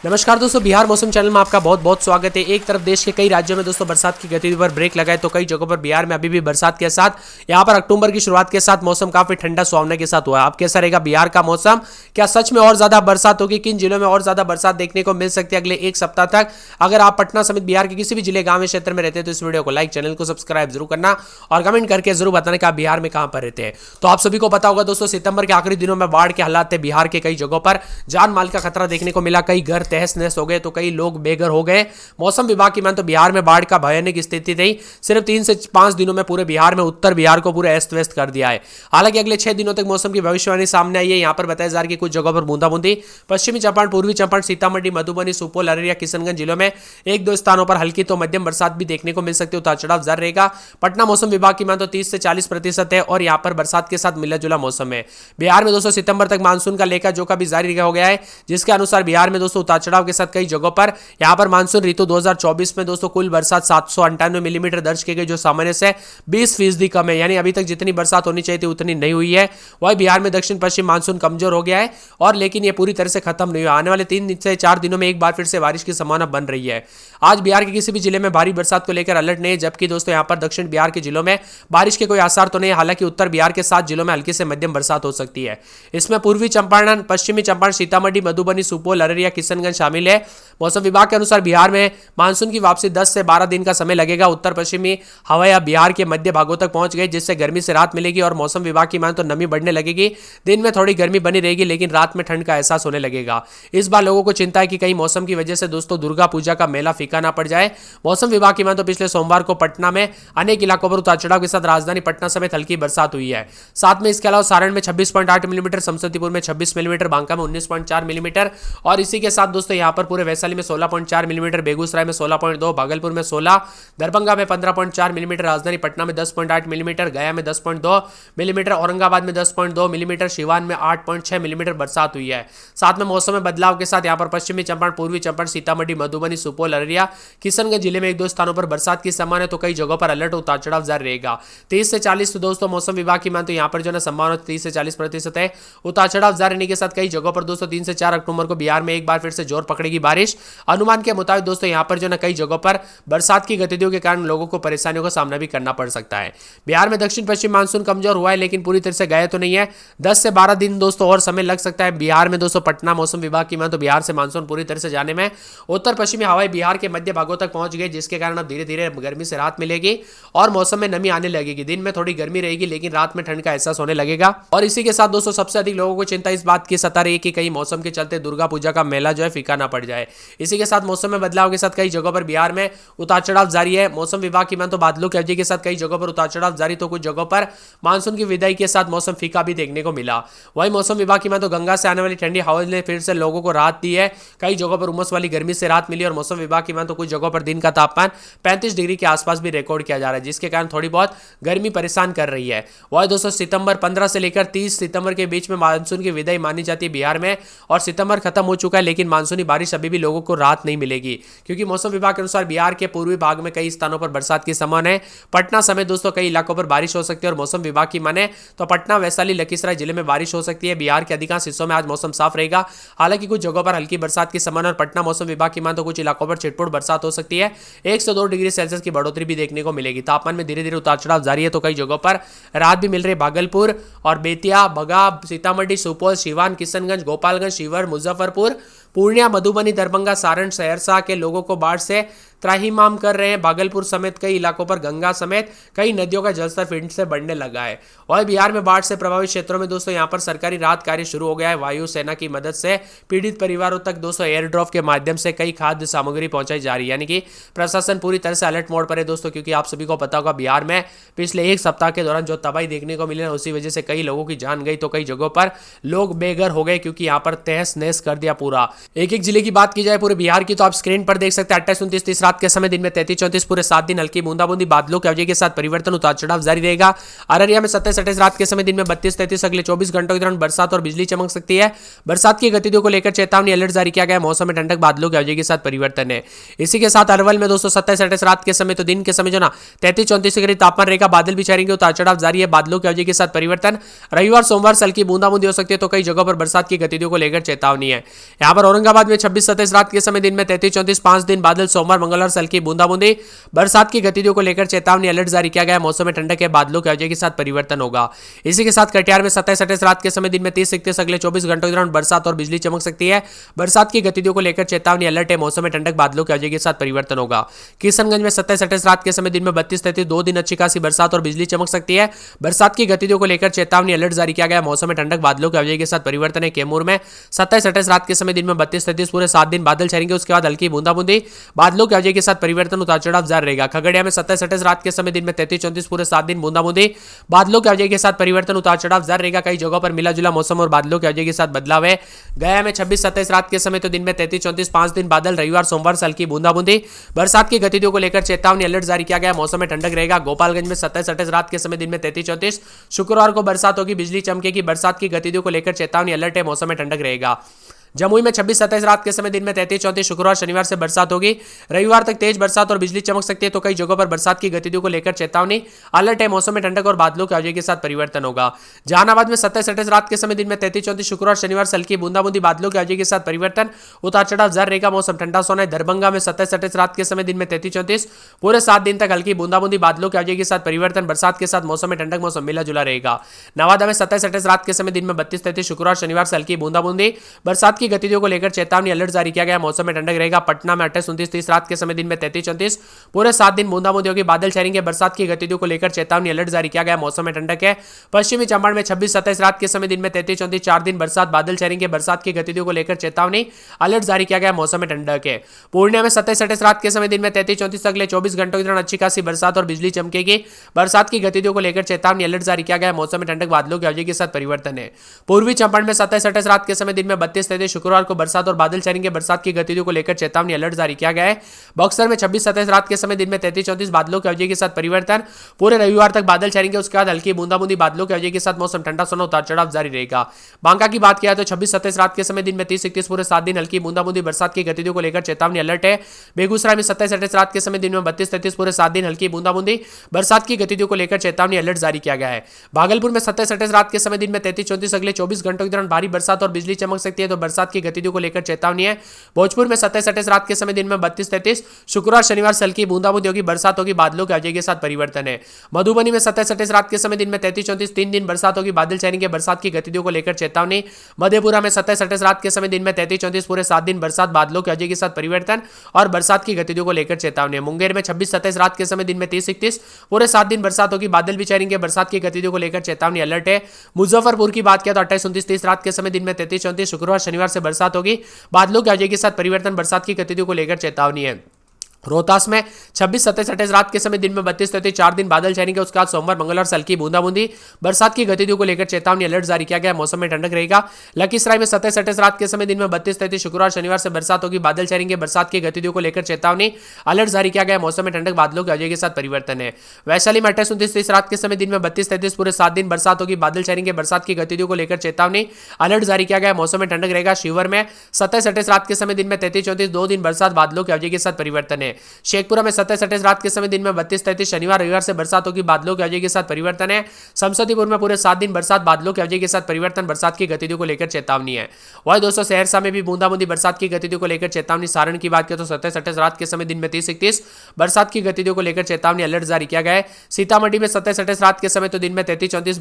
नमस्कार दोस्तों, बिहार मौसम चैनल में आपका बहुत बहुत स्वागत है। एक तरफ देश के कई राज्यों में दोस्तों बरसात की गतिविधि पर ब्रेक लगाए तो कई जगहों पर बिहार में अभी भी बरसात के साथ यहां पर अक्टूबर की शुरुआत के साथ मौसम काफी ठंडा सुहावने के साथ हुआ है। अब कैसा रहेगा बिहार का मौसम? क्या सच में और ज्यादा बरसात होगी? किन जिलों में और ज्यादा बरसात देखने को मिल सकती है अगले एक सप्ताह तक? अगर आप पटना समेत बिहार के किसी भी जिले गांव क्षेत्र में रहते हैं तो इस वीडियो को लाइक, चैनल को सब्सक्राइब जरूर करना और कमेंट करके जरूर बताना कि आप बिहार में कहां पर रहते हैं। तो आप सभी को पता होगा दोस्तों, सितंबर के आखिरी दिनों में बाढ़ के हालात थे बिहार के कई जगहों पर। जान माल का खतरा देखने को मिला, कई घर तहस नहस हो गए तो कई लोग बेघर हो गए। मौसम विभाग की मान तो बिहार में बाढ़ का भयानक स्थिति थी। सिर्फ 3 से 5 दिनों में पूरे बिहार में, उत्तर बिहार को पूरे अस्त व्यस्त कर दिया है। हालांकि अगले 6 दिनों तक मौसम की भविष्यवाणी सामने आई है। यहां पर बताया जा रहा है कि कुछ जगहों पर बूंदाबूंदी, पश्चिमी चंपारण, पूर्वी चंपारण, सीतामढ़ी, मधुबनी, सुपौल, अररिया, किशनगंज जिलों में एक दो स्थानों पर हल्की तो मध्यम बरसात भी देखने को मिल सकती है। उतार चढ़ाव जारी रहेगा। पटना मौसम विभाग की मान तो 30 से 40% है और यहां पर बरसात के साथ मिला जुला मौसम है। बिहार में दोस्तों सितंबर तक मानसून का लेखा जोखा भी जारी हो गया है, जिसके अनुसार बिहार में दोस्तों उतार चढ़ाव के साथ कई जगहों पर यहां पर मानसून ऋतु 2024 में दोस्तों कुल बरसात 798 मिलीमीटर दर्ज की गई, जो सामान्य से 20% कम है। यानी अभी तक जितनी बरसात होनी चाहिए थी उतनी नहीं हुई है। वही बिहार में दक्षिण पश्चिम मानसून कमजोर हो गया है और लेकिन यह पूरी तरह से खत्म नहीं हुआ। आने वाले 3 से 4 दिनों में एक बार फिर से बारिश की संभावना बन रही है। आज बिहार के किसी भी जिले में भारी बरसात को लेकर अलर्ट नहीं है, जबकि दोस्तों यहां पर दक्षिण बिहार के जिलों में बारिश के कोई आसार तो नहीं है। हालांकि उत्तर बिहार के 7 जिलों में हल्की से मध्यम बरसात हो सकती है। इसमें पूर्वी चंपारण, पश्चिमी चंपारण, सीतामढ़ी, मधुबनी, सुपौल, अररिया, किशनगंज शामिल है। मौसम विभाग के अनुसार बिहार में मानसून की वापसी 10 से 12 दिन का समय लगेगा। उत्तर पश्चिमी हवाएं बिहार के मध्य भागों तक पहुंच गई, जिससे गर्मी से राहत मिलेगी और मौसम विभाग की मान तो नमी बढ़ने लगेगी। दिन में थोड़ी गर्मी बनी रहेगी लेकिन रात में ठंड का एहसास होने लगेगा। इस बार लोगों को चिंता है कि कहीं मौसम की वजह से दोस्तों दुर्गा पूजा का मेला फीका ना पड़ जाए। मौसम विभाग की मान तो पिछले सोमवार को पटना में अनेक इलाकों पर उतार चढ़ाव के साथ राजधानी पटना समेत हल्की बरसात हुई है। साथ में इसके अलावा सारण में 26.8 मिलीमीटर, समस्तीपुर में 26 मिलीमीटर, बांका में 19.4 मिलीमीटर और इसी के साथ दोस्तों यहां पर पूरे वैशाली में 16.4 मिलीमीटर, बेगूसराय में 16.2, भागलपुर में 16, दरभंगा में 15.4 मिलीमीटर, राजधानी पटना में 10.8 मिलीमीटर, गया में 10.2 मिलीमीटर, औरंगाबाद में 10.2 मिलीमीटर, सिवान में 8.6 मिलीमीटर बरसात हुई है। साथ में मौसम में बदलाव के साथ यहां पर पश्चिमी चंपारण, पूर्वी चंपारण, सीतामढ़ी, मधुबनी, सुपौल, अररिया, किशनगंज जिले में एक दो स्थानों पर बरसात की संभावना है तो कई जगहों पर अलर्ट उतार चढ़ाव जारी रहेगा। 30 से 40 तो दोस्तों मौसम विभाग की मान तो यहां पर जो है संभावना 30 से 40% है। उतार चढ़ाव जारी रहने के साथ कई जगहों पर दोस्तों 3 से 4 अक्टूबर को बिहार में एक बार फिर से जोर पकड़ेगी बारिश। अनुमान के मुताबिक दोस्तों यहां पर जो है कई जगहों पर बरसात की गतिविधियों के कारण लोगों को परेशानियों का सामना भी करना पड़ सकता है। बिहार में दक्षिण पश्चिम मानसून कमजोर हुआ है लेकिन पूरी तरह से गया तो नहीं है। 10 से 12 दिन दोस्तों और समय लग सकता है बिहार में दोस्तों। पटना मौसम विभाग की मान तो बिहार से मानसून पूरी तरह से जाने में उत्तर पश्चिमी हवाएं बिहार के मध्य भागों तक पहुंच गई, जिसके कारण अब धीरे धीरे गर्मी से राहत मिलेगी और मौसम में नमी आने लगेगी। दिन में थोड़ी गर्मी रहेगी लेकिन रात में ठंड का एहसास होने लगेगा। और इसी के साथ दोस्तों सबसे अधिक लोगों को चिंता इस बात की सता रही है कि कहीं मौसम के चलते दुर्गा पूजा का मेला जो है फीका ना पड़ जाए। इसी के साथ मौसम में बदलाव के साथ कई जगहों पर बिहार में उतार चढ़ाव जारी है। मौसम विभाग की मान तो बादलों की अवधि के साथ कई जगहों पर उतार चढ़ाव जारी, तो कुछ जगहों पर मानसून की विदाई के साथ मौसम फीका भी देखने को मिला। वहीं मौसम विभाग की मान तो गंगा से आने वाली ठंडी हवा ने फिर से लोगों को राहत दी है। कई जगहों पर उमस वाली गर्मी से राहत मिली और मौसम विभाग की मान तो कुछ जगहों पर दिन का तापमान 35 डिग्री के आसपास भी रिकॉर्ड किया जा रहा है, जिसके कारण थोड़ी बहुत गर्मी परेशान कर रही है। वही दोस्तों सितंबर 15 से लेकर 30 सितंबर के बीच में मानसून की विदाई मानी जाती है बिहार में और सितंबर खत्म हो चुका है लेकिन मानसूनी बारिश अभी भी लोगों को राहत नहीं मिलेगी, क्योंकि मौसम विभाग के अनुसार बिहार के पूर्वी भाग में कई स्थानों पर बरसात की संभावना है। पटना समेत दोस्तों कई इलाकों पर बारिश हो सकती है और मौसम विभाग की माने तो पटना, वैशाली, लखीसराय जिले में बारिश हो सकती है। बिहार के अधिकांश हिस्सों में आज मौसम साफ रहेगा। हालांकि कुछ जगहों पर हल्की बरसात की संभावना और पटना मौसम विभाग की मान तो कुछ इलाकों पर छिटपुट बरसात हो सकती है। 1 से 2 डिग्री सेल्सियस की बढ़ोतरी भी देखने को मिलेगी। तापमान में धीरे धीरे उतार चढ़ाव जारी है तो कई जगहों पर राहत भी मिल रही है। भागलपुर और बेतिया, बगा, सीतामढ़ी, सुपौल, सिवान, किशनगंज, गोपालगंज, शिवहर, मुजफ्फरपुर, पूर्णिया, मधुबनी, दरभंगा, सारण, सहरसा के लोगों को बाढ़ से त्राहिमाम कर रहे हैं। भागलपुर समेत कई इलाकों पर गंगा समेत कई नदियों का जलस्तर फिर से बढ़ने लगा है। और बिहार में बाढ़ से प्रभावित क्षेत्रों में दोस्तों यहां पर सरकारी राहत कार्य शुरू हो गया है। वायुसेना की मदद से पीड़ित परिवारों तक दोस्तों एयर ड्रॉप के माध्यम से कई खाद्य सामग्री पहुंचाई जा रही है। यानी कि प्रशासन पूरी तरह से अलर्ट मोड पर है दोस्तों, क्योंकि आप सभी को पता होगा बिहार में पिछले एक सप्ताह के दौरान जो तबाही देखने को मिली है उसी वजह से कई लोगों की जान गई तो कई जगहों पर लोग बेघर हो गए, क्योंकि यहाँ पर तहस नहस कर दिया पूरा। एक एक जिले की बात की जाए पूरे बिहार की तो आप स्क्रीन पर देख सकते हैं 28, 29, 30 रात रात के समय दिन में 33-34 पूरे 7 दिन हल्की बूंदाबूंदी बादलों के अवधि के साथ परिवर्तन उतार चढ़ाव जारी रहेगा। अररिया में 27-28 रात के समय दिन में 32-33 अगले 24 घंटों के दौरान बरसात और बिजली चमक सकती है। बरसात की गतिविधियों को लेकर चेतावनी अलर्ट जारी किया गया है। मौसम में ठंडक बादलों के अवधि के साथ परिवर्तन है। इसी के साथ अरवल में दोस्तों 27-28 रात के समय तो दिन के समय जो ना 33-34 के करीब तापमान रहेगा। बादल भी छाएंगे, उतार चढ़ाव जारी है। बादलों के अवधि के साथ परिवर्तन। रविवार सोमवार से हल्की बूंदाबूंदी हो सकती है, तो कई जगहों पर बरसात की गतिविधियों को लेकर चेतावनी है। यहाँ पर औरंगाबाद में 26-27 रात के समय दिन में 33-34 5 दिन बादल, सोमवार मंगलवार से हल्की बूंदाबूंदी। बरसात की गतिविधियों को लेकर चेतावनी अलर्ट जारी किया गया है। मौसम में ठंडक के बादलों के अवधि के साथ परिवर्तन होगा। इसी के साथ कटिहार में 27-28 रात के समय दिन में 30-31 अगले 24 घंटों के दौरान बरसात और बिजली चमक सकती है। बरसात की गतिविधियों को लेकर चेतावनी अलर्ट है। मौसम में ठंडक बादलों के अवधि के साथ परिवर्तन होगा। किशनगंज में 27-28 रात के समय दिन में 32-33 2 दिन अच्छी खासी बरसात और बिजली चमक सकती है। बरसात की गतिविधियों को लेकर चेतावनी अलर्ट जारी किया गया है। मौसम में ठंडक बादलों के अवधि के साथ परिवर्तन है। कैमूर में 27-28 रात के समय दिन में 32-33 पूरे 7 दिन बादल छाएंगे, उसके बाद हल्की बूंदाबूंदी। बादलों के अवधि के साथ परिवर्तन उतार चढ़ाव जारी रहेगा। खगड़िया में 27-28 रात के समय दिन में 33-34 पूरे 7 दिन बूंदाबूंदी। बादलों के अवधि के साथ परिवर्तन उतार चढ़ाव जारी रहेगा। कई जगहों पर मिला जुला मौसम और बादलों के अवधि के साथ बदलाव है। गया में 26-27 रात के समय तो दिन में 33-34 5 दिन बादल, रविवार सोमवार से हल्की बूंदाबूंदी। बरसात की गतिविधियों को लेकर चेतावनी अलर्ट जारी किया गया। मौसम में ठंडक रहेगा। गोपालगंज में 27-28 रात के समय दिन में 33-34 शुक्रवार को बरसात होगी, बिजली चमकेगी। बरसात की गतिविधियों को लेकर चेतावनी अलर्ट है। मौसम में ठंडक रहेगा। जमुई में 26-27 रात के समय दिन में 33-34 शुक्रवार शनिवार से बरसात होगी। रविवार तक तेज बरसात और बिजली चमक सकती है, तो कई जगहों पर बरसात की गतिविधियों को लेकर चेतावनी अलर्ट है। मौसम में ठंडक और बादलों के अवधि के साथ परिवर्तन होगा। जहानाबाद में 27-28 रात के समय दिन में 33-34 शुक्रवार शनिवार से हल्की बूंदाबूंदी, बादलों के अवधि के साथ परिवर्तन, उतार चढ़ाव जारी रहेगा। मौसम ठंडा सोना है। दरभंगा में 27-28 रात के समय दिन में 33-34 पूरे 7 दिन तक हल्की बूंदाबूंदी, बादलों के अवधि के साथ परिवर्तन, बरसात के साथ मौसम में ठंडक, मौसम मिला जुला रहेगा। नवादा में 27-28 रात के समय दिन में 32-33 शुक्रवार शनिवार से हल्की बूंदाबूंदी। बरसात की गतिविधियों को लेकर चेतावनी अलर्ट जारी किया गया। मौसम में ठंडक रहेगा। पटना में 28-29 रात के समय दिन में 33-34 पूरे 7 दिन बूंदाबूंदी होगी, बादल छाएंगे। बरसात की गतिविधियों को लेकर चेतावनी अलर्ट जारी किया गया। मौसम में ठंडक है। पश्चिमी चंपारण में 26-27 रात के समय दिन में 33-34 4 दिन बरसात, बादल छाएंगे। बरसात की गतिविधियों को लेकर चेतावनी अलर्ट जारी किया गया। मौसम में ठंडक है। पूर्णिया में 27-28 रात के समय दिन में 33-34 अगले 24 घंटों के दौरान अच्छी खासी बरसात और बिजली चमकेगी। बरसात की गतिविधियों को लेकर चेतावनी अलर्ट जारी किया गया। मौसम में ठंडक बादलों के अवधि के साथ परिवर्तन है। पूर्वी चंपारण में 27-28 रात के समय दिन में 32-33 शुक्रवार को बरसात और बादल छाएंगे। बरसात की गतिविधियों को लेकर चेतावनी अलर्ट जारी किया गया है। बक्सर में 26-27 रात के समय दिन में 33-34 बादलों के अवधि के साथ परिवर्तन, पूरे रविवार तक बादल छाएंगे, उसके बाद हल्की बूंदाबूंदी, बादलों के अवधि के साथ मौसम ठंडा सोना, उतार चढ़ाव जारी रहेगा। बांका की बात किया तो 26-27 रात के समय दिन में 30-31 पूरे 7 दिन हल्की बूंदाबूंदी, बरसात की गतिविधियों को लेकर चेतावनी अलर्ट है। बेगूसराय में 27-28 रात के समय दिन में 32-33 पूरे 7 दिन हल्की बूंदाबूंदी, बरसात की गतिविधियों को लेकर चेतावनी अलर्ट जारी किया गया है। भागलपुर में 27-28 रात के समय दिन में 33-34 अगले 24 घंटों के दौरान भारी बरसात और बिजली चमक सकती है, तो बरसात की गतिविधियों को लेकर चेतावनी है। भोजपुर में 27-28 रात के समय दिन में 32-33 शुक्रवार शनिवार से हल्की बूंदाबूंदी होगी, बरसात होगी, बादलों के अवधि के साथ परिवर्तन है। मधुबनी में 27-28 रात के समय दिन में 33-34 3 दिन बरसात होगी, बादल छाएंगे। बरसात की गतिविधियों को लेकर चेतावनी। मधेपुरा में 27-28 रात के समय दिन में 33-34 पूरे 7 दिन बरसात, बादलों के अवधि के साथ परिवर्तन और बरसात की गतिविधियों को लेकर चेतावनी है। मुंगेर में 26-27 रात के समय दिन में 30-31 पूरे 7 दिन बरसात होगी, बादल भी छाएंगे। बरसात की गतिविधियों को लेकर चेतावनी अलर्ट है। मुजफ्फरपुर की बात किया तो 28-29 रात के समय दिन में 33-34 शुक्रवार शनिवार से बरसात होगी, बादलों के अवधि के साथ परिवर्तन, बरसात की गतिविधियों को लेकर चेतावनी है। रोहतास में 26-27-28 रात के समय दिन में 32-33 4 दिन बादल छाएंगे, उसके बाद सोमवार मंगलवार से हल्की बूंदाबूंदी, बरसात की गतिविधियों को लेकर चेतावनी अलर्ट जारी किया गया। मौसम में ठंडक रहेगा। लखीसराय में 27-28 रात के समय दिन में 32-33 शुक्रवार शनिवार से बरसात होगी, बादल छाएंगे। बरसात की गतिविधियों को लेकर चेतावनी अलर्ट जारी किया गया। मौसम में ठंडक, बादलों के अवधि के साथ परिवर्तन है। वैशाली में 28-29 रात के समय दिन में 32-33 पूरे 7 दिन बरसात होगी, बादल छाएंगे। बरसात की गतिविधियों को लेकर चेतावनी अलर्ट जारी किया गया। मौसम में ठंडक रहेगा। शिवहर में 27-28 रात के समय दिन में 33-34 2 दिन बरसात, बादलों के अवधि के साथ परिवर्तन है। शेखपुरा में 27-28 रात के समय दिन में 32-33 शनिवार रविवार से बरसात होगी, बादलों के अवधि के साथ परिवर्तन है। समस्तीपुर में पूरे 7 दिन बरसात, बादलों के अवधि के साथ परिवर्तन, बरसात की गतिविधियों को लेकर चेतावनी है। वही दोस्तों सहरसा में भी बूंदाबूंदी, बरसात की गतिविधियों को लेकर चेतावनी। सारण की बात करें तो 27-28 रात के समय दिन में 30-31 बरसात की गतिविधियों को लेकर चेतावनी अलर्ट जारी किया गया है। सीतामढ़ी में 27-28 रात के समय तो दिन में 33-34